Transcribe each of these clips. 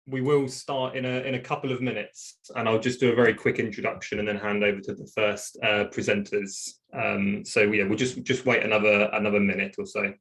we will start in a couple of minutes, and I'll just do a very quick introduction and then hand over to the first presenters. So yeah, we'll just wait another minute or so.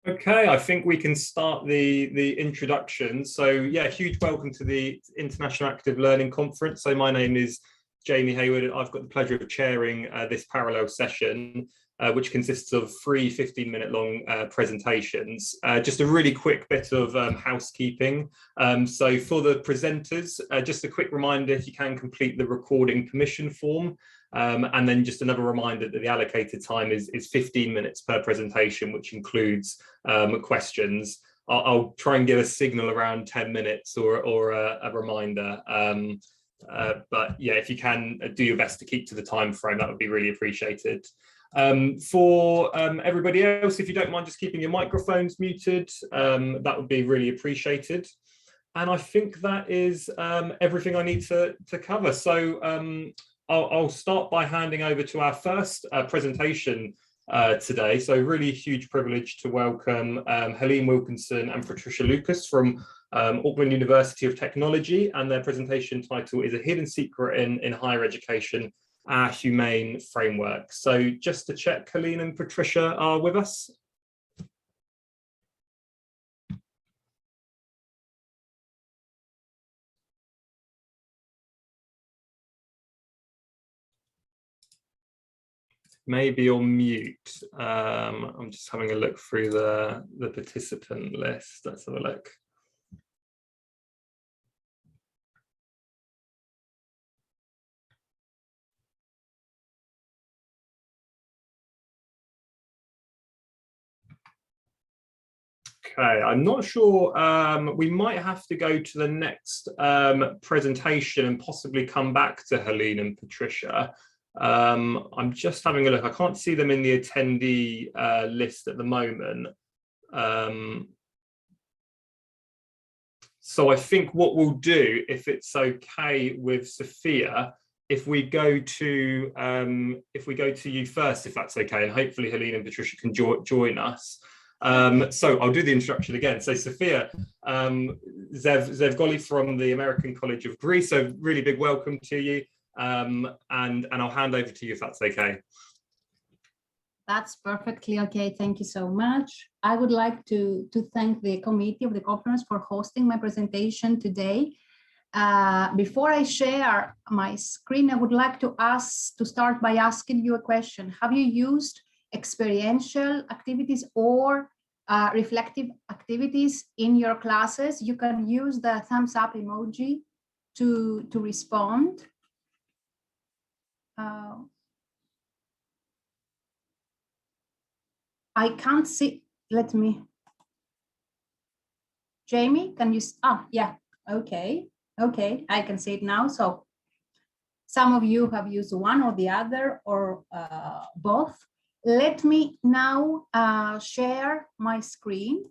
Okay, I think we can start the introduction. So yeah, huge welcome to the International Active Learning Conference. So my name is Jamie Heywood. I've got the pleasure of chairing this parallel session, which consists of 3 15-minute long presentations. Just a really quick bit of housekeeping. So for the presenters, just a quick reminder, if you can complete the recording permission form. And then just another reminder that the allocated time is 15 minutes per presentation, which includes questions. I'll try and give a signal around 10 minutes or a reminder. But yeah, if you can do your best to keep to the time frame, that would be really appreciated. For everybody else, if you don't mind just keeping your microphones muted, that would be really appreciated. And I think that is everything I need to cover. So I'll start by handing over to our first presentation today. So really huge privilege to welcome Helene Wilkinson and Patricia Lucas from Auckland University of Technology, and their presentation title is A Hidden Secret in Higher Education, Our HUMANE Framework. So just to check, Helene and Patricia are with us. Maybe on mute. I'm just having a look through the participant list. Let's have a look. Okay, I'm not sure. We might have to go to the next presentation and possibly come back to Helene and Patricia. I'm just having a look. I can't see them in the attendee list at the moment. So I think what we'll do, if it's okay with Sophia, if we go to you first, if that's okay, and hopefully Helene and Patricia can join us. So I'll do the introduction again. So Sophia Zevgoli from the American College of Greece. So really big welcome to you. And I'll hand over to you if that's okay. That's perfectly okay. Thank you so much. I would like to thank the committee of the conference for hosting my presentation today. Before I share my screen, I would like to start by asking you a question. Have you used experiential activities or reflective activities in your classes? You can use the thumbs up emoji to respond. I can't see, let me. Jamie, can you, yeah, okay, I can see it now. So some of you have used one or the other or both. Let me now share my screen.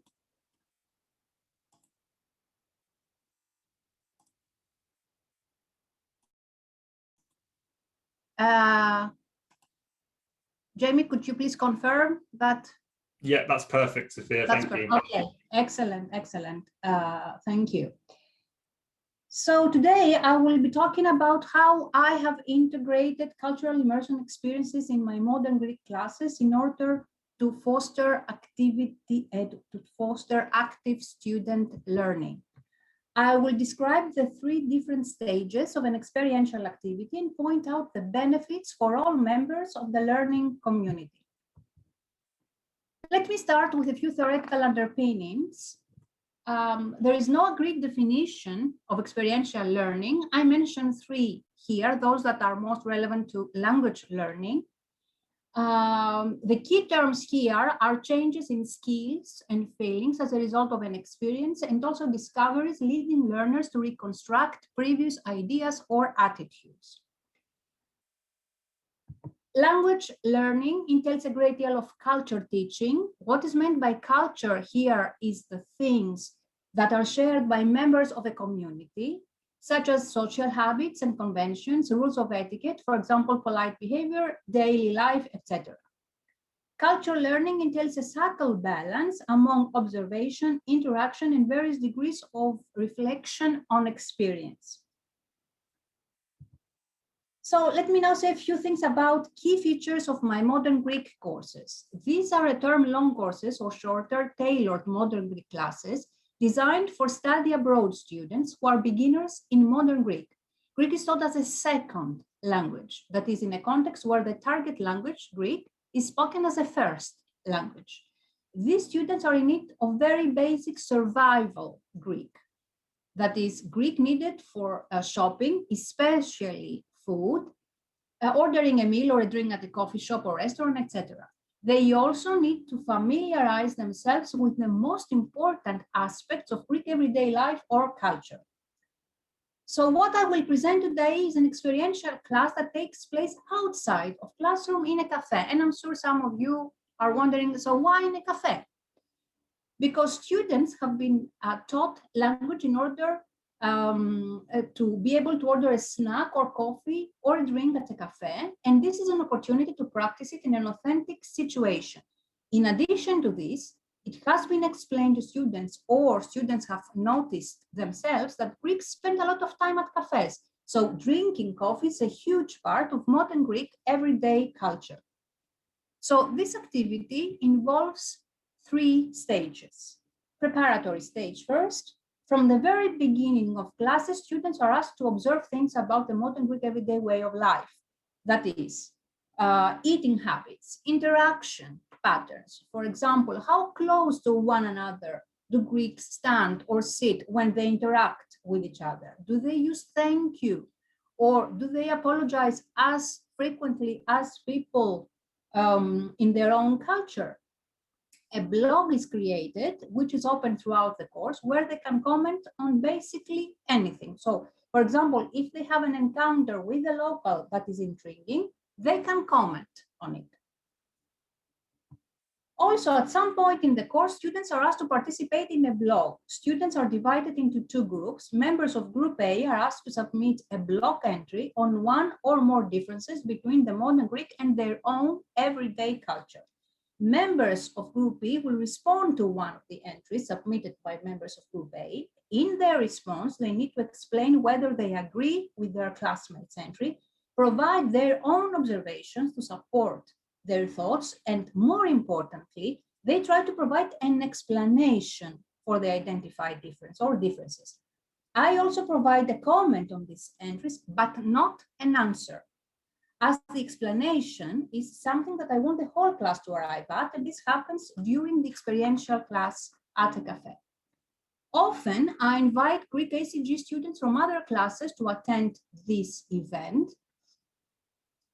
Jamie, could you please confirm that? Yeah, that's perfect, Sophia. Thank you. Okay, excellent. Thank you. So today I will be talking about how I have integrated cultural immersion experiences in my modern Greek classes in order to foster active student learning. I will describe the 3 different stages of an experiential activity and point out the benefits for all members of the learning community. Let me start with a few theoretical underpinnings. There is no agreed definition of experiential learning. I mentioned 3 here, those that are most relevant to language learning. The key terms here are changes in skills and feelings as a result of an experience, and also discoveries leading learners to reconstruct previous ideas or attitudes. Language learning entails a great deal of culture teaching. What is meant by culture here is the things that are shared by members of a community, such as social habits and conventions, rules of etiquette, for example, polite behavior, daily life, etc. Cultural learning entails a subtle balance among observation, interaction, and various degrees of reflection on experience. So let me now say a few things about key features of my modern Greek courses. These are term-long courses or shorter, tailored modern Greek classes designed for study abroad students who are beginners in modern Greek. Greek is taught as a second language, that is in a context where the target language, Greek, is spoken as a first language. These students are in need of very basic survival Greek, that is Greek needed for shopping, especially food, ordering a meal or a drink at a coffee shop or restaurant, etc. They also need to familiarize themselves with the most important aspects of Greek everyday life or culture. So what I will present today is an experiential class that takes place outside of classroom in a cafe. And I'm sure some of you are wondering, so why in a cafe? Because students have been taught language in order to be able to order a snack or coffee or a drink at a cafe, and this is an opportunity to practice it in an authentic situation. In addition to this, it has been explained to students, or students have noticed themselves, that Greeks spend a lot of time at cafes. So drinking coffee is a huge part of modern Greek everyday culture. So this activity involves 3 stages. Preparatory stage first. From the very beginning of classes, students are asked to observe things about the modern Greek everyday way of life. That is, eating habits, interaction patterns. For example, how close to one another do Greeks stand or sit when they interact with each other? Do they use thank you? Or do they apologize as frequently as people in their own culture? A blog is created, which is open throughout the course, where they can comment on basically anything. So, for example, if they have an encounter with a local that is intriguing, they can comment on it. Also, at some point in the course, students are asked to participate in a blog. Students are divided into 2 groups. Members of Group A are asked to submit a blog entry on 1 or more differences between the modern Greek and their own everyday culture. Members of Group B will respond to one of the entries submitted by members of Group A. In their response, they need to explain whether they agree with their classmates' entry, provide their own observations to support their thoughts, and more importantly, they try to provide an explanation for the identified difference or differences. I also provide a comment on these entries, but not an answer, as the explanation is something that I want the whole class to arrive at, and this happens during the experiential class at a cafe. Often, I invite Greek ACG students from other classes to attend this event,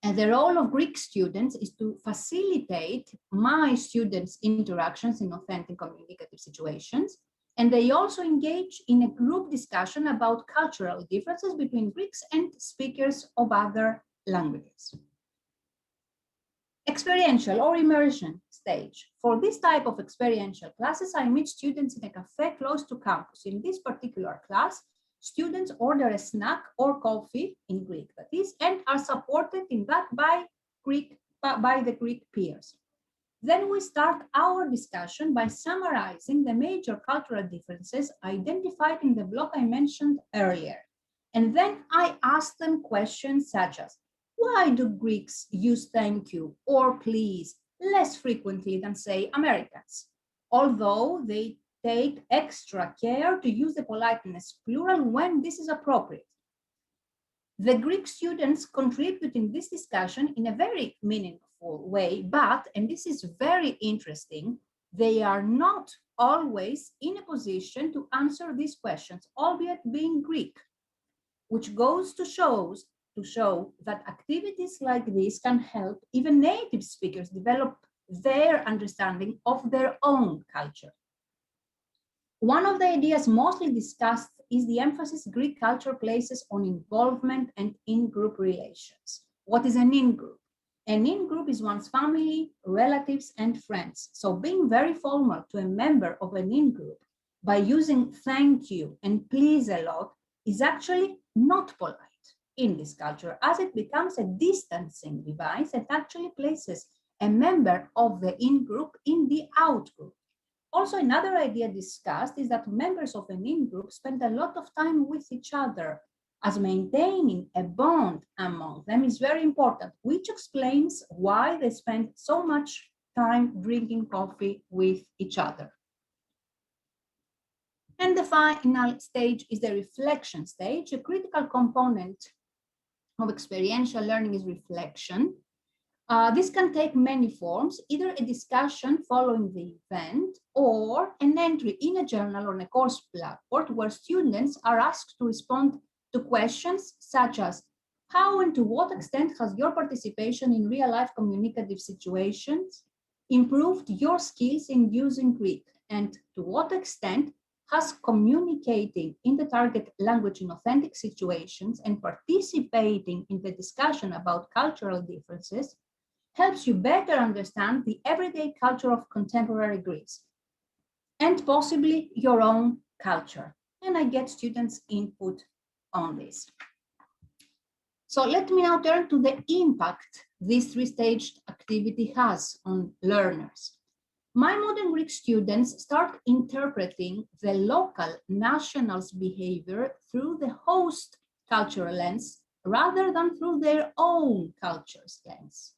and the role of Greek students is to facilitate my students' interactions in authentic communicative situations, and they also engage in a group discussion about cultural differences between Greeks and speakers of other languages. Experiential or immersion stage. For this type of experiential classes, I meet students in a cafe close to campus. In this particular class, students order a snack or coffee in Greek, that is, and are supported in that by the Greek peers. Then we start our discussion by summarizing the major cultural differences identified in the block I mentioned earlier. And then I ask them questions such as, why do Greeks use thank you or please less frequently than, say, Americans, although they take extra care to use the politeness plural when this is appropriate. The Greek students contribute in this discussion in a very meaningful way, but, and this is very interesting, they are not always in a position to answer these questions, albeit being Greek, which goes to show that activities like this can help even native speakers develop their understanding of their own culture. One of the ideas mostly discussed is the emphasis Greek culture places on involvement and in-group relations. What is an in-group? An in-group is one's family, relatives, and friends. So being very formal to a member of an in-group by using thank you and please a lot is actually not polite in this culture, as it becomes a distancing device that actually places a member of the in-group in the out-group. Also, another idea discussed is that members of an in-group spend a lot of time with each other, as maintaining a bond among them is very important, which explains why they spend so much time drinking coffee with each other. And the final stage is the reflection stage. A critical component of experiential learning is reflection. This can take many forms, either a discussion following the event or an entry in a journal or a course blackboard where students are asked to respond to questions such as, how and to what extent has your participation in real-life communicative situations improved your skills in using Greek? And to what extent has communicating in the target language in authentic situations and participating in the discussion about cultural differences helps you better understand the everyday culture of contemporary Greece and possibly your own culture? And I get students' input on this. So let me now turn to the impact this three-staged activity has on learners. My modern Greek students start interpreting the local national's behavior through the host cultural lens rather than through their own culture's lens.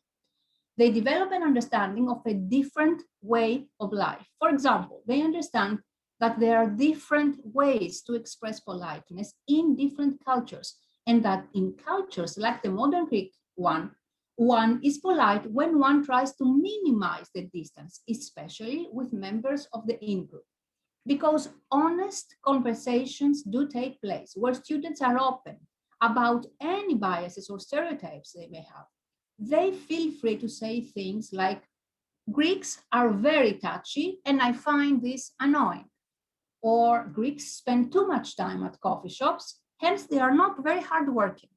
They develop an understanding of a different way of life. For example, they understand that there are different ways to express politeness in different cultures, and that in cultures like the modern Greek one is polite when one tries to minimize the distance, especially with members of the in-group. Because honest conversations do take place where students are open about any biases or stereotypes they may have. They feel free to say things like, Greeks are very touchy and I find this annoying. Or Greeks spend too much time at coffee shops, hence they are not very hardworking.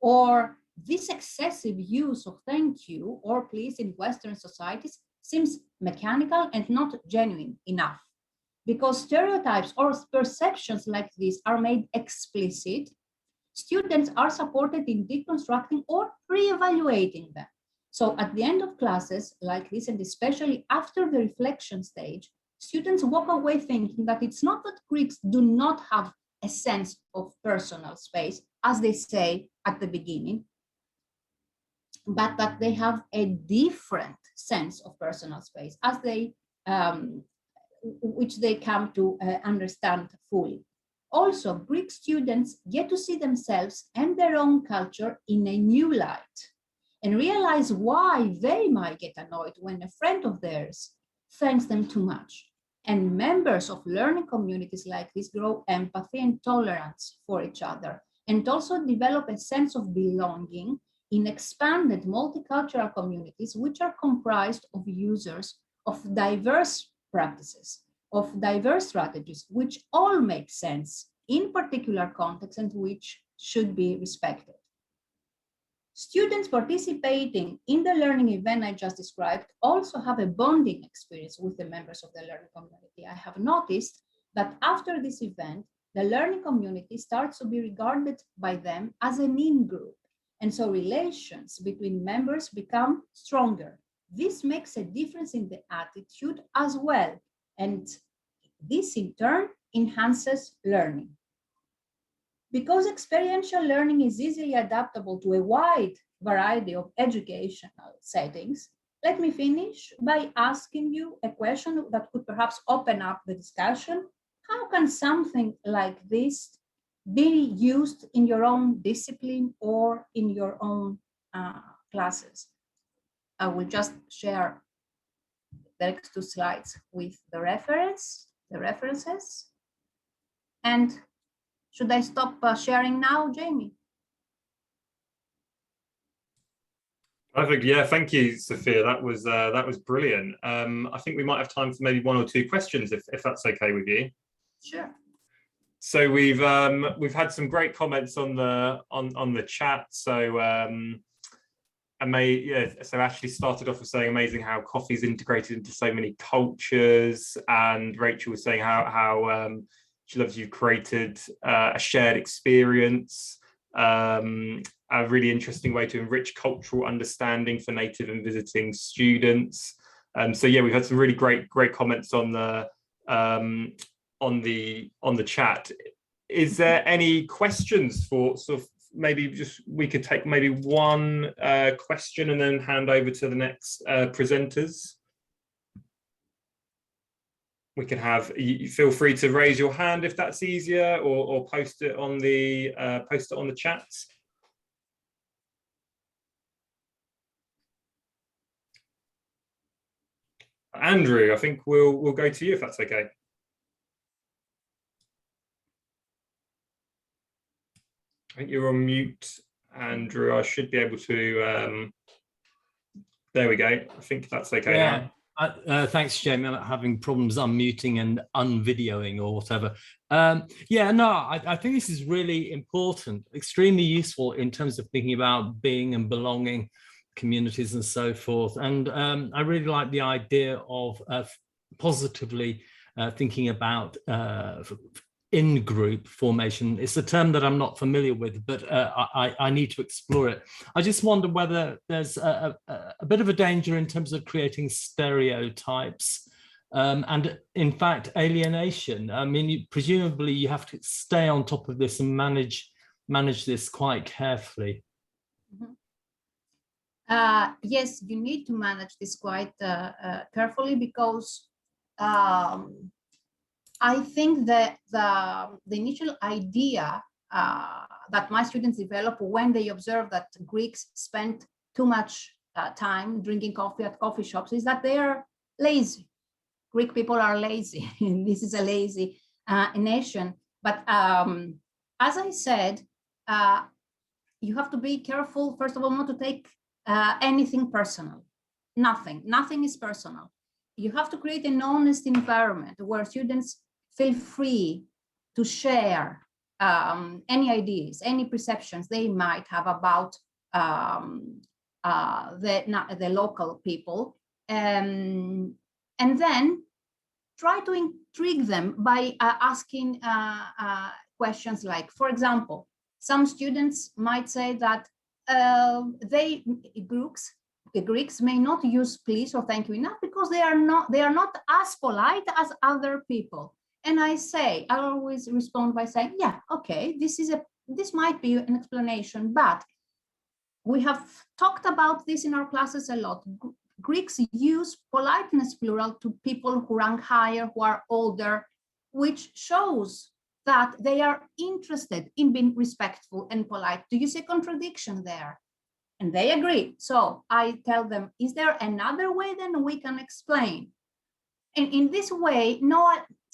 Or this excessive use of thank you or please in Western societies seems mechanical and not genuine enough. Because stereotypes or perceptions like this are made explicit, students are supported in deconstructing or re-evaluating them. So at the end of classes like this, and especially after the reflection stage, students walk away thinking that it's not that Greeks do not have a sense of personal space, as they say at the beginning, but that they have a different sense of personal space, as they, which they come to understand fully. Also, Greek students get to see themselves and their own culture in a new light and realize why they might get annoyed when a friend of theirs thanks them too much. And members of learning communities like this grow empathy and tolerance for each other, and also develop a sense of belonging in expanded multicultural communities, which are comprised of users of diverse practices, of diverse strategies, which all make sense in particular contexts and which should be respected. Students participating in the learning event I just described also have a bonding experience with the members of the learning community. I have noticed that after this event, the learning community starts to be regarded by them as an in-group, and so relations between members become stronger. This makes a difference in the attitude as well, and this in turn enhances learning. Because experiential learning is easily adaptable to a wide variety of educational settings, let me finish by asking you a question that could perhaps open up the discussion. How can something like this be used in your own discipline or in your own classes? I will just share the next 2 slides with the references. And should I stop sharing now, Jamie? Perfect. Yeah, thank you, Sophia. That was brilliant. I think we might have time for maybe 1 or 2 questions, if that's okay with you. Sure. So we've had some great comments on the chat. So so Ashley started off with saying amazing how coffee is integrated into so many cultures, and Rachel was saying how she loves you've created a shared experience. A really interesting way to enrich cultural understanding for native and visiting students. So yeah, we've had some really great comments on the chat. Is there any questions for sort of maybe just we could take maybe 1 question and then hand over to the next presenters? We can have, you feel free to raise your hand if that's easier, or post it on the chat. Andrew, I think we'll go to you if that's okay. I think you're on mute, Andrew. I should be able to. There we go. I think that's okay now. Thanks, Jamie. I'm having problems unmuting and unvideoing or whatever. Yeah, no, I think this is really important, extremely useful in terms of thinking about being and belonging, communities and so forth. And I really like the idea of positively thinking about in-group formation. It's a term that I'm not familiar with, but I need to explore it. I just wonder whether there's a bit of a danger in terms of creating stereotypes and in fact alienation. I mean, presumably you have to stay on top of this and manage this quite carefully. Yes, you need to manage this quite carefully, because I think that the initial idea that my students develop when they observe that Greeks spend too much time drinking coffee at coffee shops is that they are lazy. Greek people are lazy. This is a lazy nation. But as I said, you have to be careful, first of all, not to take anything personal. Nothing is personal. You have to create an honest environment where students feel free to share any ideas, any perceptions they might have about the local people, and then try to intrigue them by asking questions like, for example, some students might say that the Greeks may not use please or thank you enough because they are not as polite as other people. And I always respond by saying, yeah, okay, this might be an explanation, but we have talked about this in our classes a lot. Greeks use politeness plural to people who rank higher, who are older, which shows that they are interested in being respectful and polite. Do you see a contradiction there? And they agree. So I tell them, is there another way then we can explain? And in this way,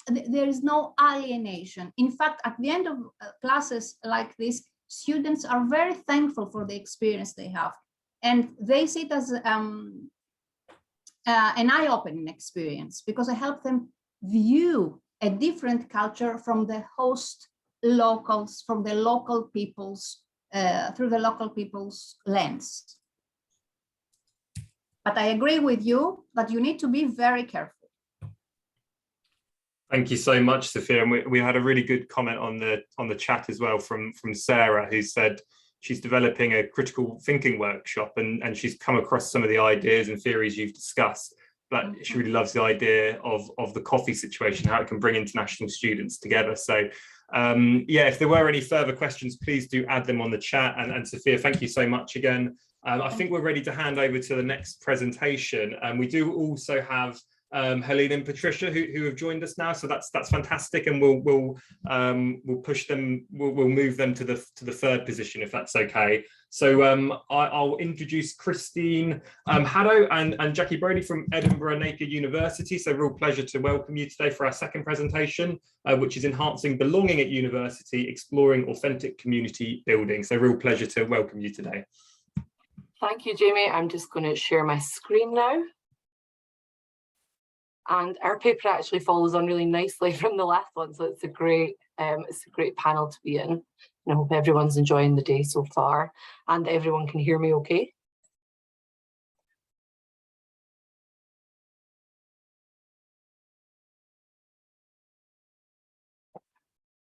there is no alienation. In fact, at the end of classes like this, students are very thankful for the experience they have. And they see it as an eye-opening experience, because I help them view a different culture from the host locals, from the local peoples, through the local people's lens. But I agree with you that you need to be very careful. Thank you so much, Sophia. And we had a really good comment on the chat as well from Sarah, who said she's developing a critical thinking workshop, and she's come across some of the ideas and theories you've discussed, but she really loves the idea of the coffee situation, how it can bring international students together. So yeah, if there were any further questions, please do add them on the chat. And Sophia, thank you so much again I think we're ready to hand over to the next presentation. And we do also have Helene and Patricia who have joined us now, so that's fantastic, and we'll push them, we'll move them to the third position if that's okay. So I'll introduce Christine Haddow and Jackie Brodie from Edinburgh Napier University. So real pleasure to welcome you today for our second presentation, which is Enhancing Belonging at University, Exploring Authentic Community Building. So real pleasure to welcome you today. Thank you, Jamie. I'm just going to share my screen now. And our paper actually follows on really nicely from the last one, so it's a great panel to be in. And I hope everyone's enjoying the day so far, and everyone can hear me okay.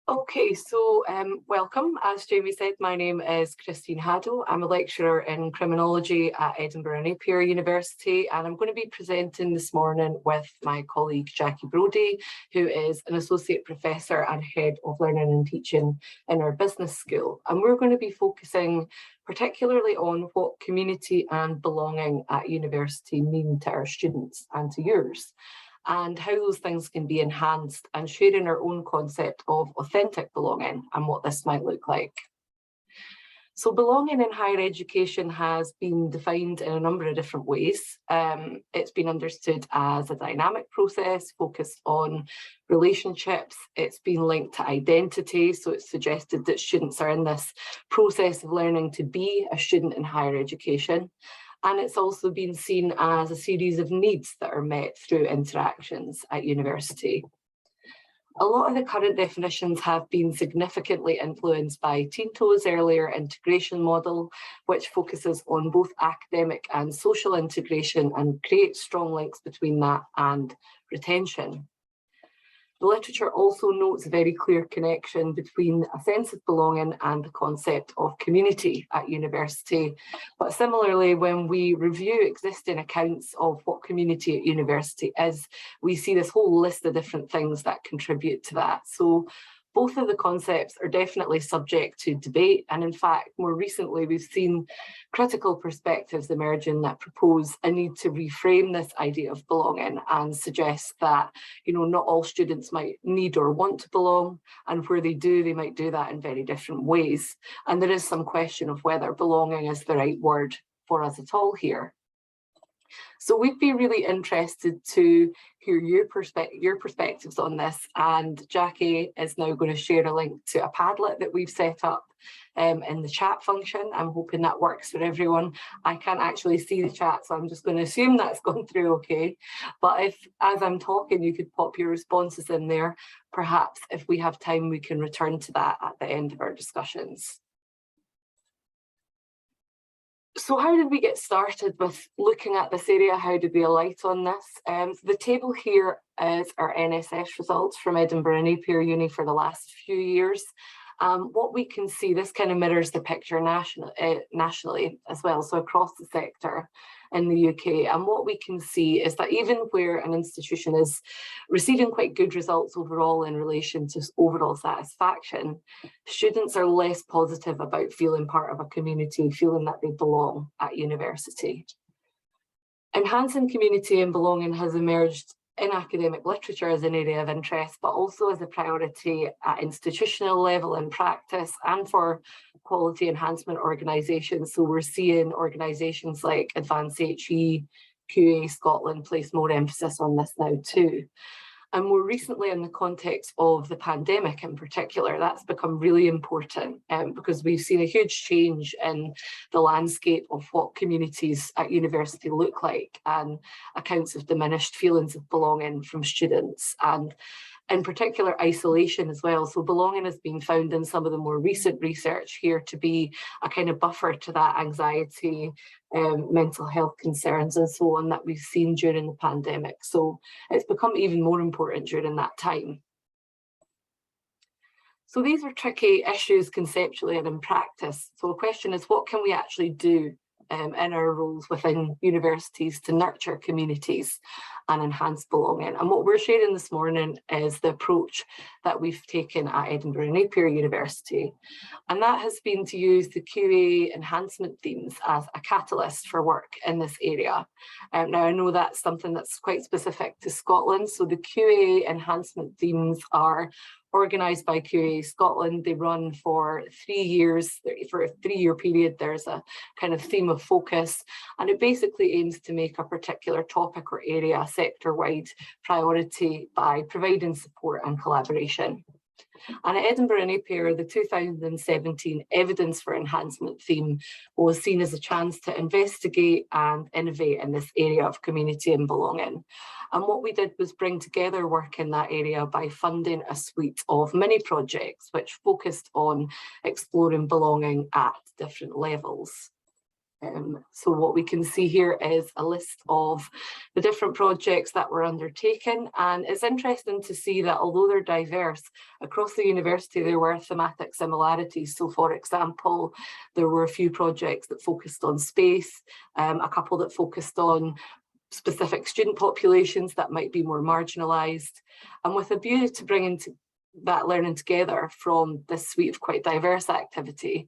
Okay, so welcome. As Jamie said, my name is Christine Haddow. I'm a lecturer in criminology at Edinburgh Napier University, and I'm going to be presenting this morning with my colleague Jackie Brodie, who is an associate professor and head of learning and teaching in our business school. And we're going to be focusing particularly on what community and belonging at university mean to our students and to yours, and how those things can be enhanced, and sharing our own concept of authentic belonging and what this might look like. So belonging in higher education has been defined in a number of different ways. It's been understood as a dynamic process focused on relationships. It's been linked to identity. So it's suggested that students are in this process of learning to be a student in higher education. And it's also been seen as a series of needs that are met through interactions at university. A lot of the current definitions have been significantly influenced by Tinto's earlier integration model, which focuses on both academic and social integration and creates strong links between that and retention. The literature also notes a very clear connection between a sense of belonging and the concept of community at university. But similarly, when we review existing accounts of what community at university is, we see this whole list of different things that contribute to that. So both of the concepts are definitely subject to debate. And in fact, more recently, we've seen critical perspectives emerging that propose a need to reframe this idea of belonging and suggest that, not all students might need or want to belong, and where they do, they might do that in very different ways. And there is some question of whether belonging is the right word for us at all here. So we'd be really interested to hear your perspectives on this, and Jackie is now going to share a link to a Padlet that we've set up in the chat function. I'm hoping that works for everyone. I can't actually see the chat, so I'm just going to assume that's gone through okay. But if, as I'm talking, you could pop your responses in there, perhaps if we have time, we can return to that at the end of our discussions. So how did we get started with looking at this area? How did we alight on this? The table here is our NSS results from Edinburgh Napier Uni for the last few years. What we can see, this kind of mirrors the picture nationally as well, so across the sector in the UK. And what we can see is that even where an institution is receiving quite good results overall in relation to overall satisfaction, students are less positive about feeling part of a community, feeling that they belong at university. Enhancing community and belonging has emerged in academic literature as an area of interest, but also as a priority at institutional level in practice and for quality enhancement organisations. So we're seeing organisations like Advance HE, QA Scotland place more emphasis on this now too. And more recently, in the context of the pandemic in particular, that's become really important because we've seen a huge change in the landscape of what communities at university look like, and accounts of diminished feelings of belonging from students, and in particular isolation as well. So belonging has been found in some of the more recent research here to be a kind of buffer to that anxiety, mental health concerns and so on that we've seen during the pandemic. So it's become even more important during that time. So these are tricky issues conceptually and in practice. So the question is, what can we actually do in our roles within universities to nurture communities and enhance belonging. And what we're sharing this morning is the approach that we've taken at Edinburgh Napier University. And that has been to use the QA enhancement themes as a catalyst for work in this area. Now, I know that's something that's quite specific to Scotland. So the QA enhancement themes are organised by QA Scotland. They run for 3 years. For a 3-year period, there's a kind of theme of focus, and it basically aims to make a particular topic or area a sector-wide priority by providing support and collaboration. And at Edinburgh Napier, the 2017 Evidence for Enhancement theme was seen as a chance to investigate and innovate in this area of community and belonging. And what we did was bring together work in that area by funding a suite of mini projects which focused on exploring belonging at different levels. So what we can see here is a list of the different projects that were undertaken, and it's interesting to see that although they're diverse across the university, there were thematic similarities. So for example, there were a few projects that focused on space, a couple that focused on specific student populations that might be more marginalised, and with a view to bringing that learning together from this suite of quite diverse activity,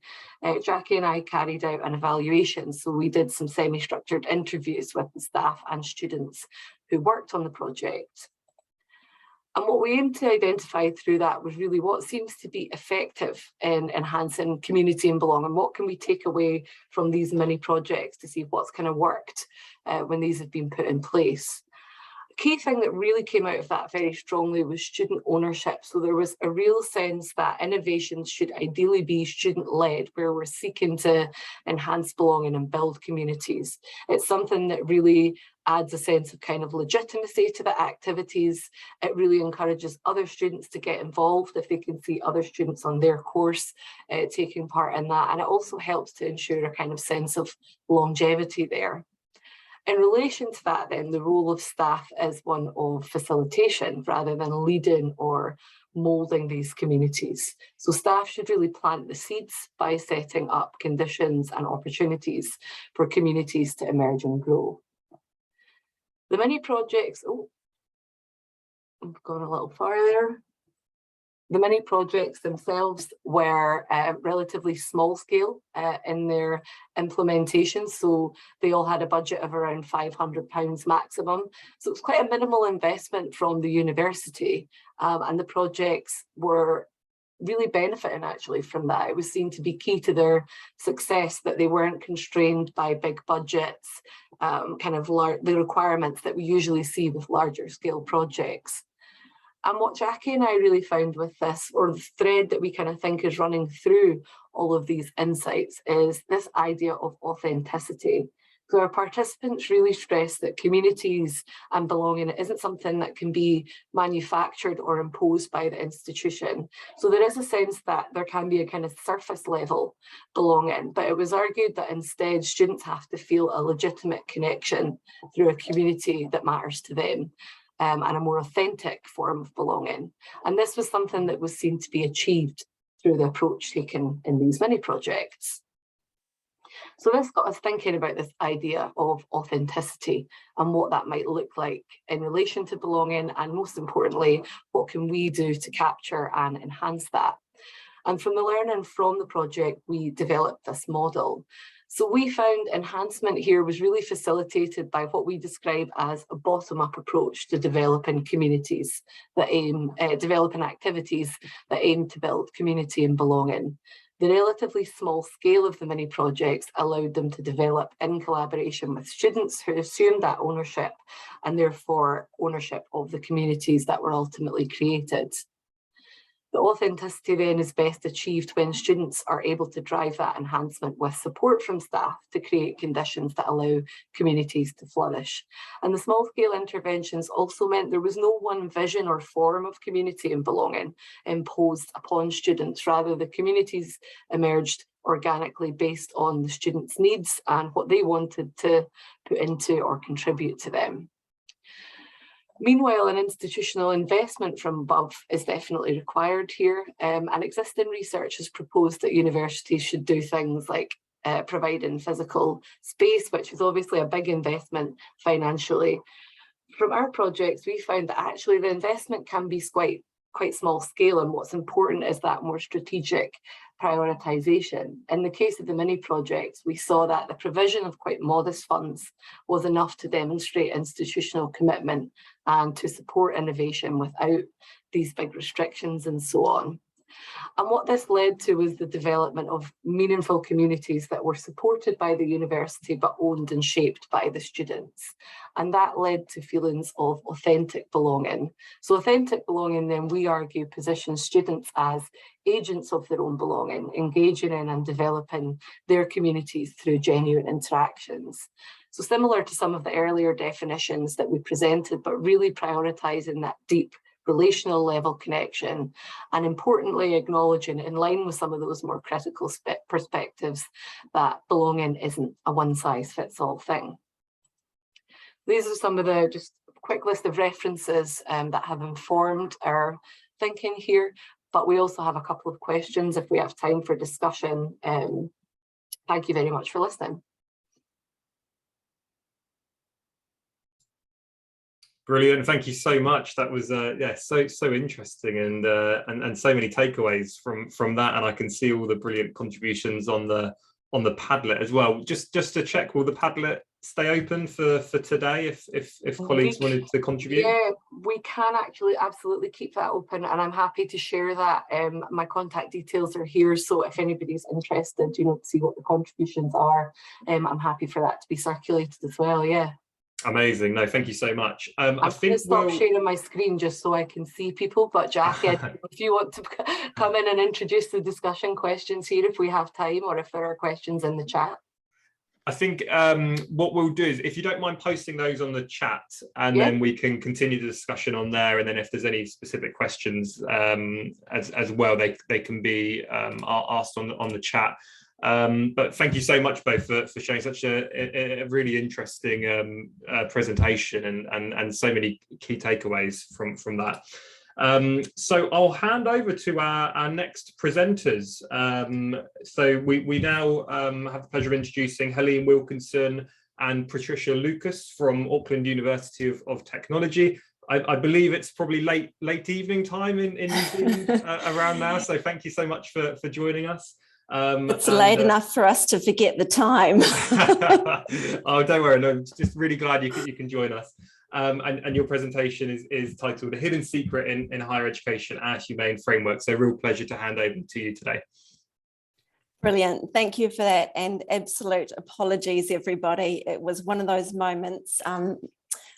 Jackie and I carried out an evaluation. So we did some semi-structured interviews with the staff and students who worked on the project. And what we aimed to identify through that was really what seems to be effective in enhancing community and belonging. What can we take away from these mini projects to see what's kind of worked when these have been put in place. Key thing that really came out of that very strongly was student ownership. So there was a real sense that innovation should ideally be student-led, where we're seeking to enhance belonging and build communities. It's something that really adds a sense of kind of legitimacy to the activities. It really encourages other students to get involved if they can see other students on their course taking part in that. And it also helps to ensure a kind of sense of longevity there. In relation to that, then, the role of staff is one of facilitation rather than leading or moulding these communities. So staff should really plant the seeds by setting up conditions and opportunities for communities to emerge and grow. The mini projects, I've gone a little far there. The mini projects themselves were relatively small scale in their implementation. So they all had a budget of around £500 maximum. So it's quite a minimal investment from the university. And the projects were really benefiting actually from that. It was seen to be key to their success that they weren't constrained by big budgets, the requirements that we usually see with larger scale projects. And what Jackie and I really found with this, or the thread that we kind of think is running through all of these insights, is this idea of authenticity. So our participants really stress that communities and belonging isn't something that can be manufactured or imposed by the institution. So there is a sense that there can be a kind of surface level belonging, but it was argued that instead students have to feel a legitimate connection through a community that matters to them. And a more authentic form of belonging. And this was something that was seen to be achieved through the approach taken in these mini projects. So this got us thinking about this idea of authenticity and what that might look like in relation to belonging, and most importantly, what can we do to capture and enhance that? And from the learning from the project, we developed this model. So we found enhancement here was really facilitated by what we describe as a bottom-up approach to developing communities that developing activities that aim to build community and belonging. The relatively small scale of the mini projects allowed them to develop in collaboration with students who assumed that ownership, and therefore ownership of the communities that were ultimately created. The authenticity then is best achieved when students are able to drive that enhancement with support from staff to create conditions that allow communities to flourish. And the small scale interventions also meant there was no one vision or form of community and belonging imposed upon students. Rather, the communities emerged organically based on the students' needs and what they wanted to put into or contribute to them. Meanwhile, an institutional investment from above is definitely required here, and existing research has proposed that universities should do things like providing physical space, which is obviously a big investment financially. From our projects, we found that actually the investment can be quite small scale, and what's important is that more strategic prioritisation. In the case of the mini projects, we saw that the provision of quite modest funds was enough to demonstrate institutional commitment and to support innovation without these big restrictions and so on. And what this led to was the development of meaningful communities that were supported by the university but owned and shaped by the students. And that led to feelings of authentic belonging. So authentic belonging, then, we argue, positions students as agents of their own belonging, engaging in and developing their communities through genuine interactions. So similar to some of the earlier definitions that we presented, but really prioritising that deep relational level connection, and importantly acknowledging, in line with some of those more critical perspectives, that belonging isn't a one-size-fits-all thing. These are some of the just quick list of references that have informed our thinking here, but we also have a couple of questions if we have time for discussion. Thank you very much for listening. Brilliant, thank you so much. That was yeah, so interesting, and so many takeaways from that. And I can see all the brilliant contributions on the Padlet as well. Just to check, will the Padlet stay open for today if colleagues wanted to contribute? Yeah, we can actually absolutely keep that open, and I'm happy to share that. My contact details are here, so if anybody's interested, you know, to see what the contributions are, I'm happy for that to be circulated as well. Yeah. Amazing. No, thank you so much. I think I'll stop sharing my screen just so I can see people. But Jackie, if you want to come in and introduce the discussion questions here, if we have time, or if there are questions in the chat. I think what we'll do is, if you don't mind posting those on the chat, and then we can continue the discussion on there. And then if there's any specific questions as well, they can be asked on the chat. But thank you so much both for showing such a really interesting presentation and so many key takeaways from that. So I'll hand over to our next presenters. So we now have the pleasure of introducing Helene Wilkinson and Patricia Lucas from Auckland University of Technology. I believe it's probably late evening time in New Zealand around now. So thank you so much for joining us. It's late enough for us to forget the time. Oh, don't worry. No, I'm just really glad you can join us. And your presentation is titled "A Hidden Secret in Higher Education, Our HUMANE Framework." So real pleasure to hand over to you today. Brilliant. Thank you for that. And absolute apologies, everybody. It was one of those moments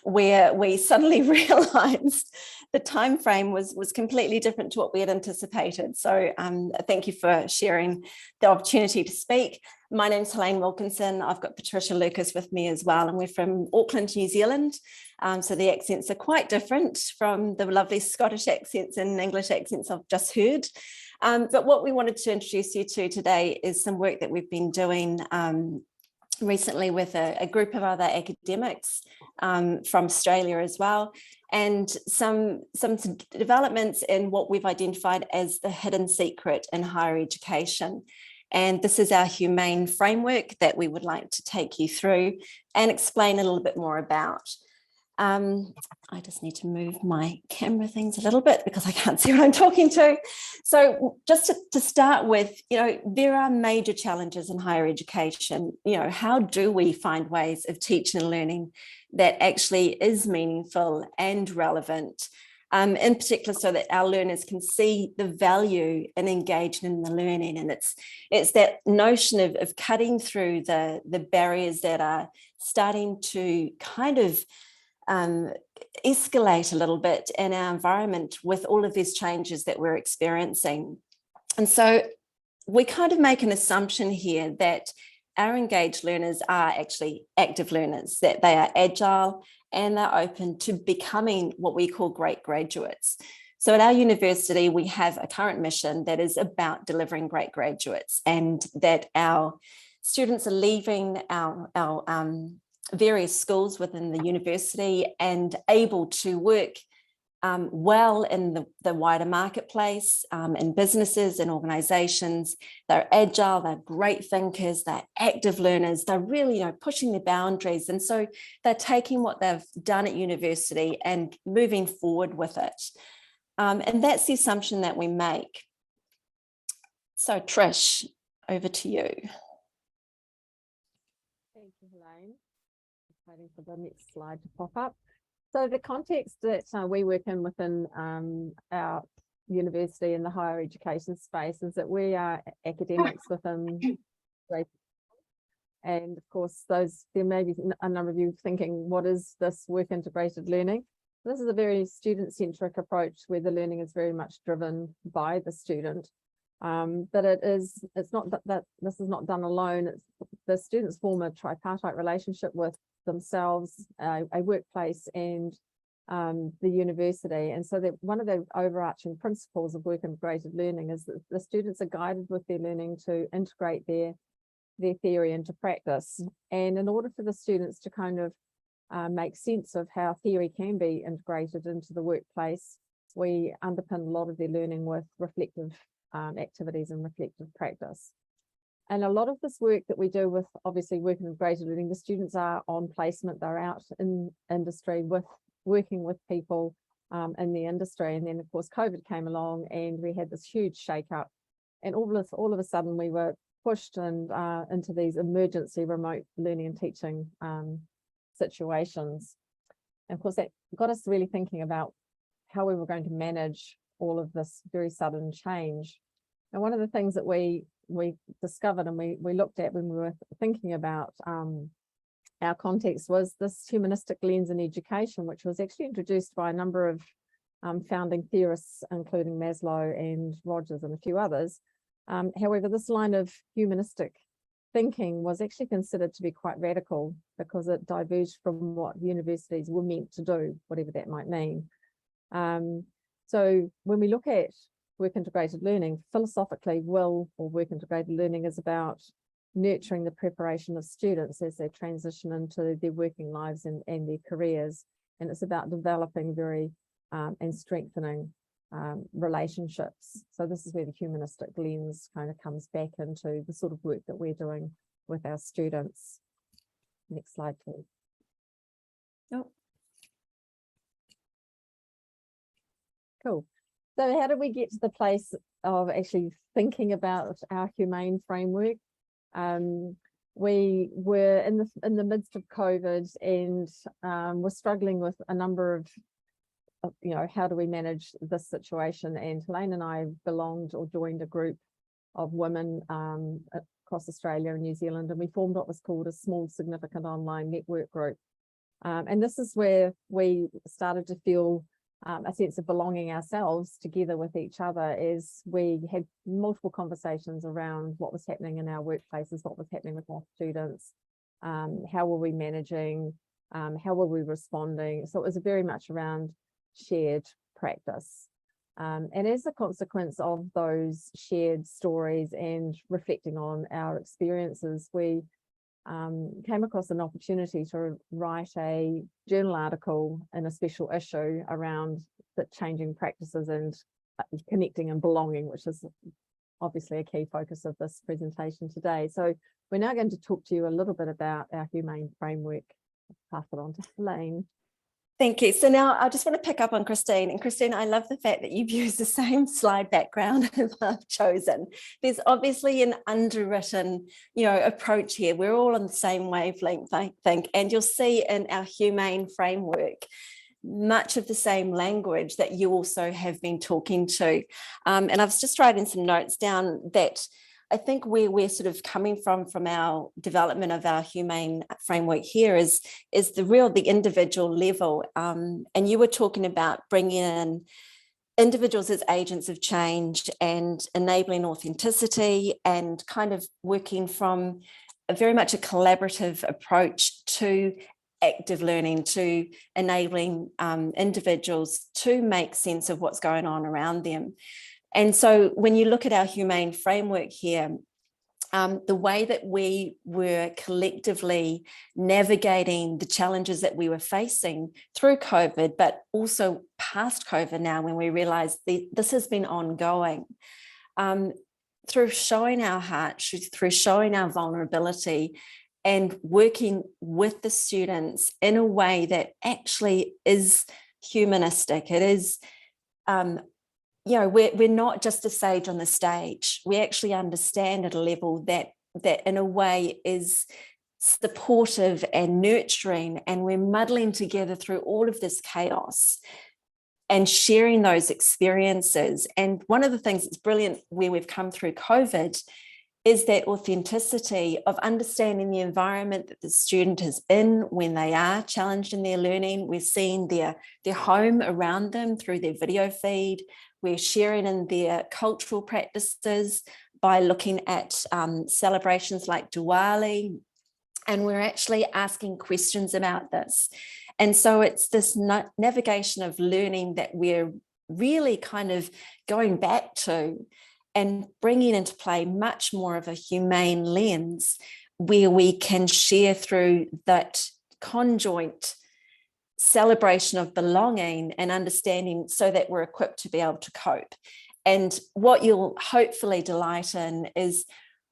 where we suddenly realised the time frame was completely different to what we had anticipated. So thank you for sharing the opportunity to speak. My name's Helene Wilkinson. I've got Patricia Lucas with me as well, and we're from Auckland, New Zealand. So the accents are quite different from the lovely Scottish accents and English accents I've just heard. But what we wanted to introduce you to today is some work that we've been doing recently with a group of other academics from Australia as well, and some developments in what we've identified as the hidden secret in higher education. And this is our HUMANE framework that we would like to take you through and explain a little bit more about. I just need to move my camera things a little bit because I can't see what I'm talking to. So just to start with, you know, there are major challenges in higher education. You know, how do we find ways of teaching and learning that actually is meaningful and relevant, in particular so that our learners can see the value in engaging in the learning? And it's that notion of cutting through the barriers that are starting to kind of escalate a little bit in our environment with all of these changes that we're experiencing. And so we kind of make an assumption here that our engaged learners are actually active learners, that they are agile and they're open to becoming what we call great graduates. So at our university, we have a current mission that is about delivering great graduates, and that our students are leaving our various schools within the university and able to work well in the wider marketplace, in businesses and organizations. They're agile, they're great thinkers, they're active learners, they're really pushing the boundaries. And so they're taking what they've done at university and moving forward with it. And that's the assumption that we make. So Trish, over to you. Thank you, Helene. Just waiting for the next slide to pop up. So the context that we work in within our university in the higher education space is that we are academics within grade. And of course, there may be a number of you thinking, what is this work integrated learning? This is a very student-centric approach where the learning is very much driven by the student. But it's not that this is not done alone. The students form a tripartite relationship with themselves, a workplace, and the university. And so that one of the overarching principles of work integrated learning is that the students are guided with their learning to integrate their theory into practice. And in order for the students to kind of make sense of how theory can be integrated into the workplace, we underpin a lot of their learning with reflective activities and reflective practice. And a lot of this work that we do with obviously work integrated learning, the students are on placement, they're out in industry working with people in the industry. And then of course COVID came along and we had this huge shake-up, and all of a sudden we were pushed into these emergency remote learning and teaching situations. And of course that got us really thinking about how we were going to manage all of this very sudden change. And one of the things that we discovered and we looked at when we were thinking about our context was this humanistic lens in education, which was actually introduced by a number of founding theorists, including Maslow and Rogers and a few others. However, this line of humanistic thinking was actually considered to be quite radical because it diverged from what universities were meant to do, whatever that might mean. So when we look at work integrated learning, philosophically, work integrated learning is about nurturing the preparation of students as they transition into their working lives and their careers. And it's about developing and strengthening relationships. So this is where the humanistic lens kind of comes back into the sort of work that we're doing with our students. Next slide, please. Oh. Cool. So how did we get to the place of actually thinking about our HUMANE framework? We were in the midst of COVID and we're struggling with a number of how do we manage this situation? And Helene and I belonged or joined a group of women across Australia and New Zealand, and we formed what was called a small significant online network group. And this is where we started to feel a sense of belonging ourselves together with each other, as we had multiple conversations around what was happening in our workplaces, what was happening with our students, how were we managing, how were we responding. So it was very much around shared practice. And as a consequence of those shared stories and reflecting on our experiences, we came across an opportunity to write a journal article in a special issue around the changing practices and connecting and belonging, which is obviously a key focus of this presentation today. So we're now going to talk to you a little bit about our HUMANE framework. I'll pass it on to Helene. Thank you. So now I just want to pick up on Christine. And Christine, I love the fact that you've used the same slide background as I've chosen. There's obviously an underwritten, approach here. We're all on the same wavelength, I think. And you'll see in our HUMANE framework much of the same language that you also have been talking to. And I was just writing some notes down that I think where we're sort of coming from our development of our HUMANE framework here is the individual level. And you were talking about bringing in individuals as agents of change and enabling authenticity and kind of working from very much a collaborative approach to active learning, to enabling individuals to make sense of what's going on around them. And so when you look at our HUMANE framework here, the way that we were collectively navigating the challenges that we were facing through COVID, but also past COVID now, when we realized this has been ongoing, through showing our heart, through showing our vulnerability, and working with the students in a way that actually is humanistic. It is, we're not just a sage on the stage. We actually understand at a level that in a way is supportive and nurturing, and we're muddling together through all of this chaos and sharing those experiences. And one of the things that's brilliant where we've come through COVID is that authenticity of understanding the environment that the student is in when they are challenged in their learning. We're seeing their home around them through their video feed. We're sharing in their cultural practices by looking at celebrations like Diwali, and we're actually asking questions about this. And so it's this navigation of learning that we're really kind of going back to and bringing into play much more of a humane lens, where we can share through that conjoint celebration of belonging and understanding, so that we're equipped to be able to cope. And what you'll hopefully delight in is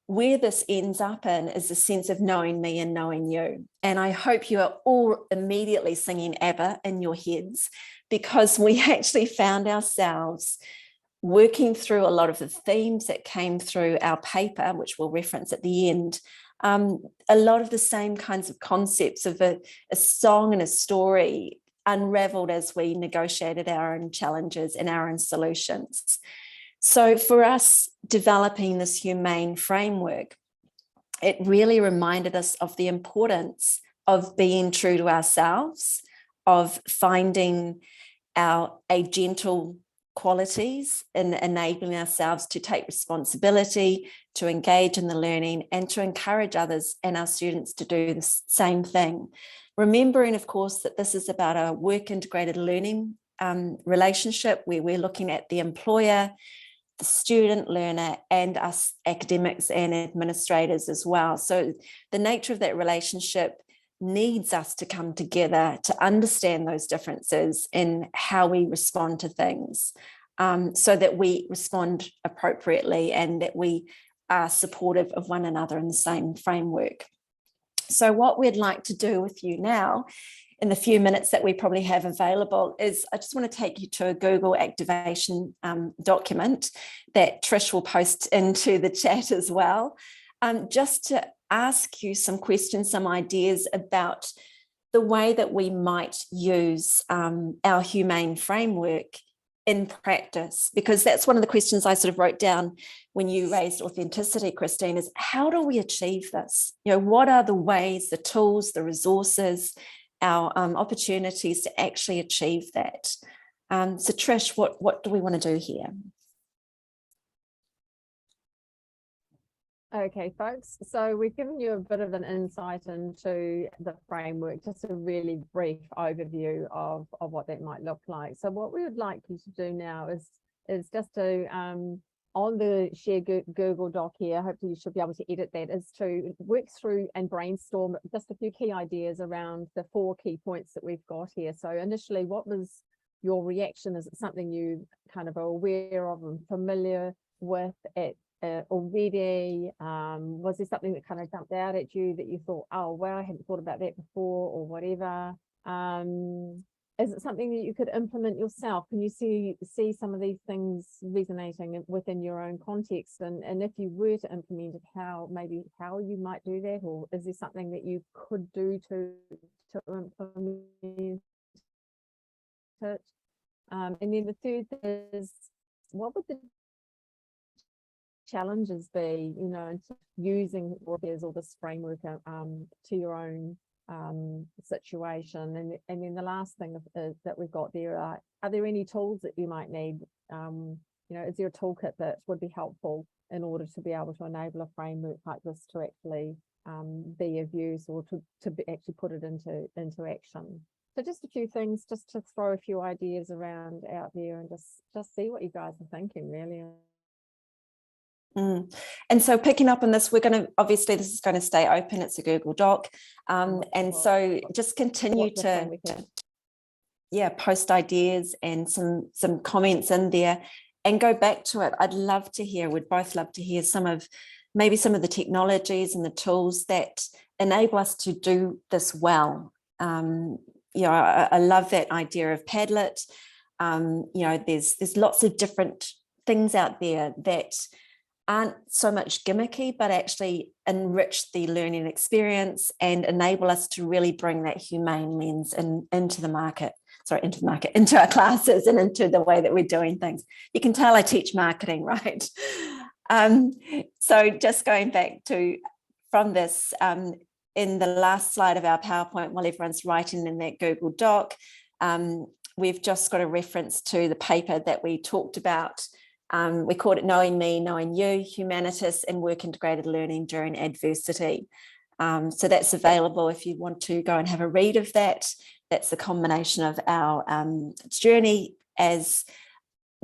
where this ends up in is a sense of knowing me and knowing you. And I hope you are all immediately singing ABBA in your heads, because we actually found ourselves working through a lot of the themes that came through our paper, which we'll reference at the end. A lot of the same kinds of concepts of a song and a story unraveled as we negotiated our own challenges and our own solutions. So for us, developing this humane framework, it really reminded us of the importance of being true to ourselves, of finding a gentle qualities in enabling ourselves to take responsibility, to engage in the learning, and to encourage others and our students to do the same thing. Remembering, of course, that this is about a work integrated learning relationship, where we're looking at the employer, the student learner, and us academics and administrators as well. So the nature of that relationship needs us to come together to understand those differences in how we respond to things, so that we respond appropriately and that we are supportive of one another in the same framework. So what we'd like to do with you now, in the few minutes that we probably have available, is I just want to take you to a Google activation document that Trish will post into the chat as well, just to ask you some questions, some ideas about the way that we might use our humane framework in practice, because that's one of the questions I sort of wrote down when you raised authenticity, Christine, is how do we achieve this? What are the ways, the tools, the resources, our opportunities to actually achieve that? So Trish, what do we want to do here? Okay, folks, so we've given you a bit of an insight into the framework, just a really brief overview of what that might look like. So what we would like you to do now is just to, on the share Google Doc here, hopefully you should be able to edit that, is to work through and brainstorm just a few key ideas around the 4 key points that we've got here. So initially, what was your reaction? Is it something you kind of are aware of and familiar with it already? Was there something that kind of jumped out at you that you thought, oh wow, I hadn't thought about that before, or whatever? Is it something that you could implement yourself? Can you see some of these things resonating within your own context? And if you were to implement it, how you might do that? Or is there something that you could do to implement it? And then the third is, what would the challenges be, using or this framework to your own situation? And then the last thing is that we've got there are there any tools that you might need? Is there a toolkit that would be helpful in order to be able to enable a framework like this to actually be of use, or to actually put it into action? So just a few things, just to throw a few ideas around out there, and just see what you guys are thinking, really. And so picking up on this, we're going to, obviously this is going to stay open, it's a Google Doc. And so just continue to post ideas and some comments in there and go back to it. I'd love to hear, we'd both love to hear maybe some of the technologies and the tools that enable us to do this well. I love that idea of Padlet. There's lots of different things out there that aren't so much gimmicky, but actually enrich the learning experience and enable us to really bring that humane lens into our classes and into the way that we're doing things. You can tell I teach marketing, right? So just going back from this, in the last slide of our PowerPoint, while everyone's writing in that Google Doc, we've just got a reference to the paper that we talked about. We called it Knowing Me, Knowing You, Humanitas and Work Integrated Learning During Adversity. So that's available if you want to go and have a read of that. That's the combination of our journey as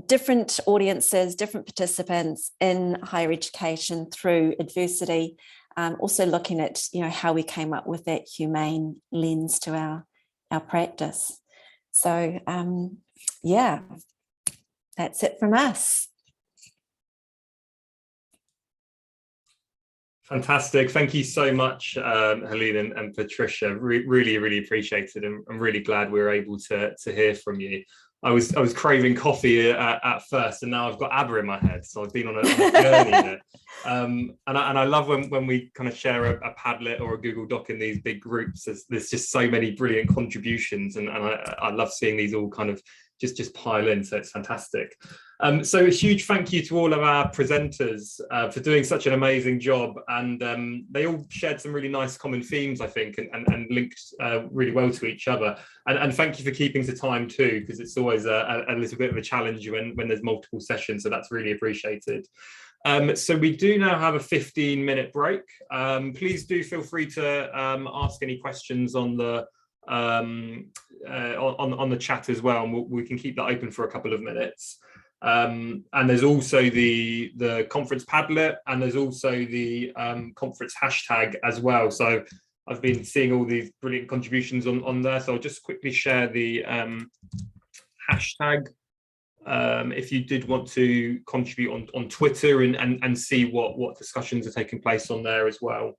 different audiences, different participants in higher education through adversity. Also looking at how we came up with that humane lens to our practice. So that's it from us. Fantastic. Thank you so much, Helene and Patricia. Really, really appreciate it. And I'm really glad we were able to hear from you. I was craving coffee at first, and now I've got ABBA in my head. So I've been on a journey there. And I love when we kind of share a Padlet or a Google Doc in these big groups. There's just so many brilliant contributions, and I love seeing these all kind of just pile in. So it's fantastic. So a huge thank you to all of our presenters for doing such an amazing job, and they all shared some really nice common themes, I think, and linked really well to each other. And thank you for keeping to time too, because it's always a little bit of a challenge when there's multiple sessions, so that's really appreciated. So we do now have a 15-minute break. Please do feel free to ask any questions on the chat as well, and we can keep that open for a couple of minutes. And there's also the conference Padlet, and there's also the conference hashtag as well. So I've been seeing all these brilliant contributions on there. So I'll just quickly share the hashtag if you did want to contribute on Twitter and see what discussions are taking place on there as well.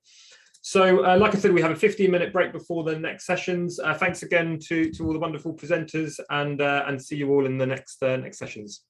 So like I said, we have a 15-minute break before the next sessions. Thanks again to all the wonderful presenters, and see you all in the next sessions.